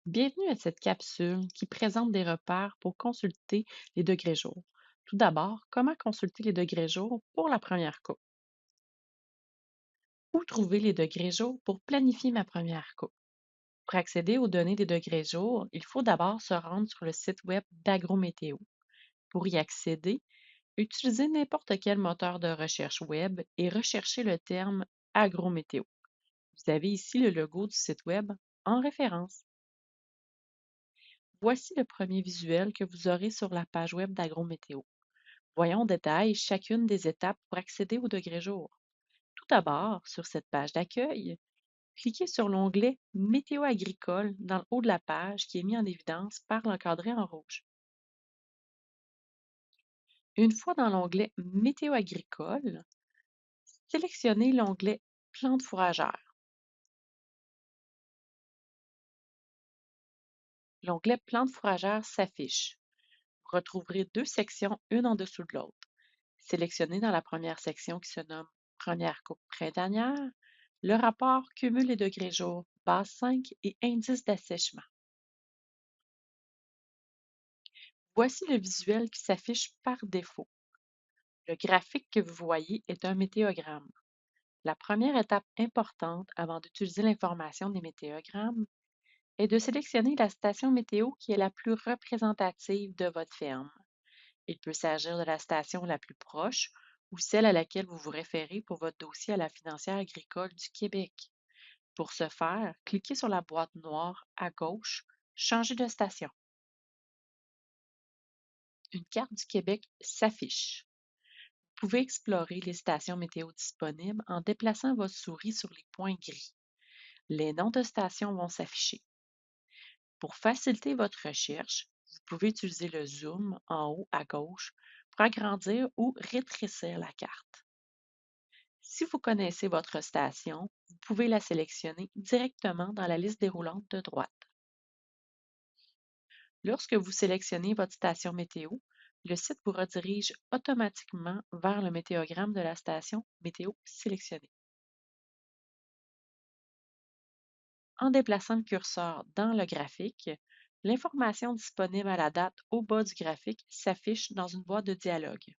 Bienvenue à cette capsule qui présente des repères pour consulter les degrés jours. Tout d'abord, comment consulter les degrés jours pour la première coupe? Où trouver les degrés jours pour planifier ma première coupe? Pour accéder aux données des degrés jours, il faut d'abord se rendre sur le site web d'Agrométéo. Pour y accéder, utilisez n'importe quel moteur de recherche web et recherchez le terme Agrométéo. Vous avez ici le logo du site web en référence. Voici le premier visuel que vous aurez sur la page web d'Agrométéo. Voyons en détail chacune des étapes pour accéder au degré jour. Tout d'abord, sur cette page d'accueil, cliquez sur l'onglet Météo agricole dans le haut de la page qui est mis en évidence par l'encadré en rouge. Une fois dans l'onglet Météo agricole, sélectionnez l'onglet Plantes fourragères. L'onglet Plantes fourragères s'affiche. Vous retrouverez deux sections, une en dessous de l'autre. Sélectionnez dans la première section qui se nomme Première coupe printanière le rapport cumule les degrés jours, base 5 et indice d'assèchement. Voici le visuel qui s'affiche par défaut. Le graphique que vous voyez est un météogramme. La première étape importante avant d'utiliser l'information des météogrammes est de sélectionner la station météo qui est la plus représentative de votre ferme. Il peut s'agir de la station la plus proche ou celle à laquelle vous vous référez pour votre dossier à la financière agricole du Québec. Pour ce faire, cliquez sur la boîte noire à gauche, Changer de station. Une carte du Québec s'affiche. Vous pouvez explorer les stations météo disponibles en déplaçant votre souris sur les points gris. Les noms de stations vont s'afficher. Pour faciliter votre recherche, vous pouvez utiliser le zoom en haut à gauche pour agrandir ou rétrécir la carte. Si vous connaissez votre station, vous pouvez la sélectionner directement dans la liste déroulante de droite. Lorsque vous sélectionnez votre station météo, le site vous redirige automatiquement vers le météogramme de la station météo sélectionnée. En déplaçant le curseur dans le graphique, l'information disponible à la date au bas du graphique s'affiche dans une boîte de dialogue.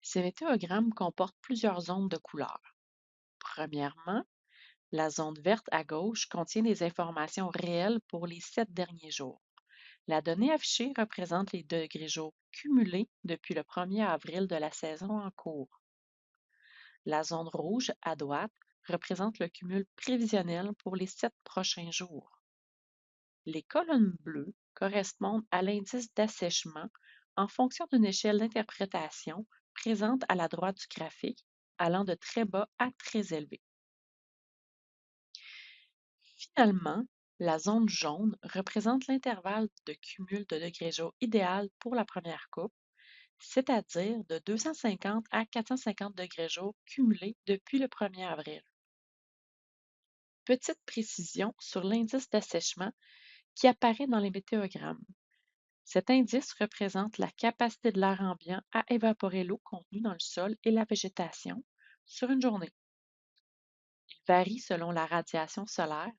Ces météogrammes comportent plusieurs zones de couleurs. Premièrement, la zone verte à gauche contient des informations réelles pour les 7 derniers jours. La donnée affichée représente les degrés jours cumulés depuis le 1er avril de la saison en cours. La zone rouge à droite représente le cumul prévisionnel pour les 7 prochains jours. Les colonnes bleues correspondent à l'indice d'assèchement en fonction d'une échelle d'interprétation présente à la droite du graphique, allant de très bas à très élevé. Finalement, la zone jaune représente l'intervalle de cumul de degrés jours idéal pour la première coupe, c'est-à-dire de 250 à 450 degrés jours cumulés depuis le 1er avril. Petite précision sur l'indice d'assèchement qui apparaît dans les météogrammes. Cet indice représente la capacité de l'air ambiant à évaporer l'eau contenue dans le sol et la végétation sur une journée. Il varie selon la radiation solaire,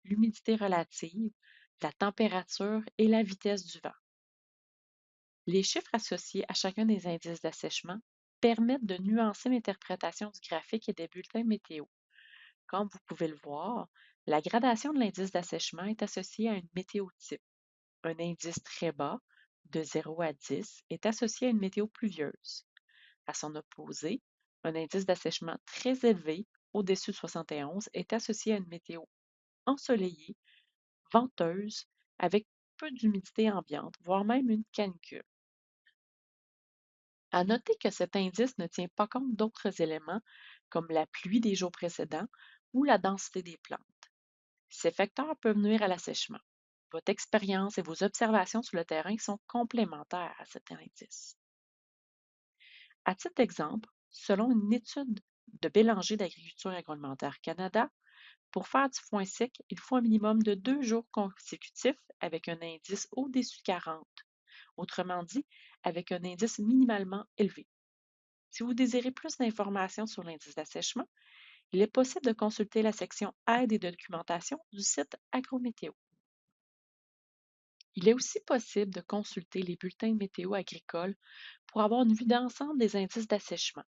l'humidité relative, la température et la vitesse du vent. Les chiffres associés à chacun des indices d'assèchement permettent de nuancer l'interprétation du graphique et des bulletins météo. Comme vous pouvez le voir, la gradation de l'indice d'assèchement est associée à une météo type. Un indice très bas, de 0 à 10, est associé à une météo pluvieuse. À son opposé, un indice d'assèchement très élevé, au-dessus de 71, est associé à une météo ensoleillée, venteuse, avec peu d'humidité ambiante, voire même une canicule. À noter que cet indice ne tient pas compte d'autres éléments comme la pluie des jours précédents ou la densité des plantes. Ces facteurs peuvent nuire à l'assèchement. Votre expérience et vos observations sur le terrain sont complémentaires à cet indice. À titre d'exemple, selon une étude de Bélanger d'Agriculture agroalimentaire Canada, pour faire du foin sec, il faut un minimum de 2 jours consécutifs avec un indice au-dessus de 40, autrement dit, avec un indice minimalement élevé. Si vous désirez plus d'informations sur l'indice d'assèchement, Il est possible de consulter la section Aide et documentation du site Agrométéo. Il est aussi possible de consulter les bulletins de météo agricole pour avoir une vue d'ensemble des indices d'assèchement.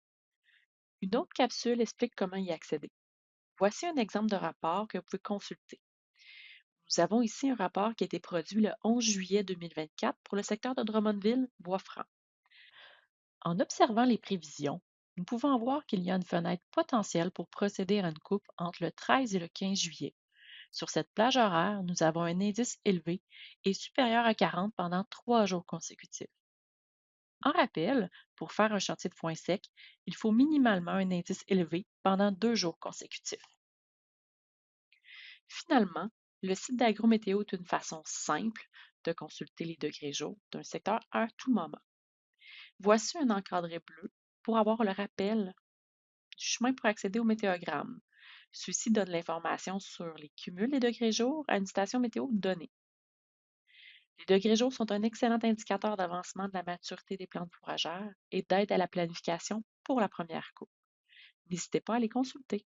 Une autre capsule explique comment y accéder. Voici un exemple de rapport que vous pouvez consulter. Nous avons ici un rapport qui a été produit le 11 juillet 2024 pour le secteur de Drummondville-Bois-Franc. En observant les prévisions, nous pouvons voir qu'il y a une fenêtre potentielle pour procéder à une coupe entre le 13 et le 15 juillet. Sur cette plage horaire, nous avons un indice élevé et supérieur à 40 pendant 3 jours consécutifs. En rappel, pour faire un chantier de foin sec, il faut minimalement un indice élevé pendant 2 jours consécutifs. Finalement, le site d'Agrométéo est une façon simple de consulter les degrés jour d'un secteur à tout moment. Voici un encadré bleu pour avoir le rappel du chemin pour accéder au météogramme. Ceci donne l'information sur les cumuls des degrés jour à une station météo donnée. Les degrés jour sont un excellent indicateur d'avancement de la maturité des plantes fourragères et d'aide à la planification pour la première coupe. N'hésitez pas à les consulter.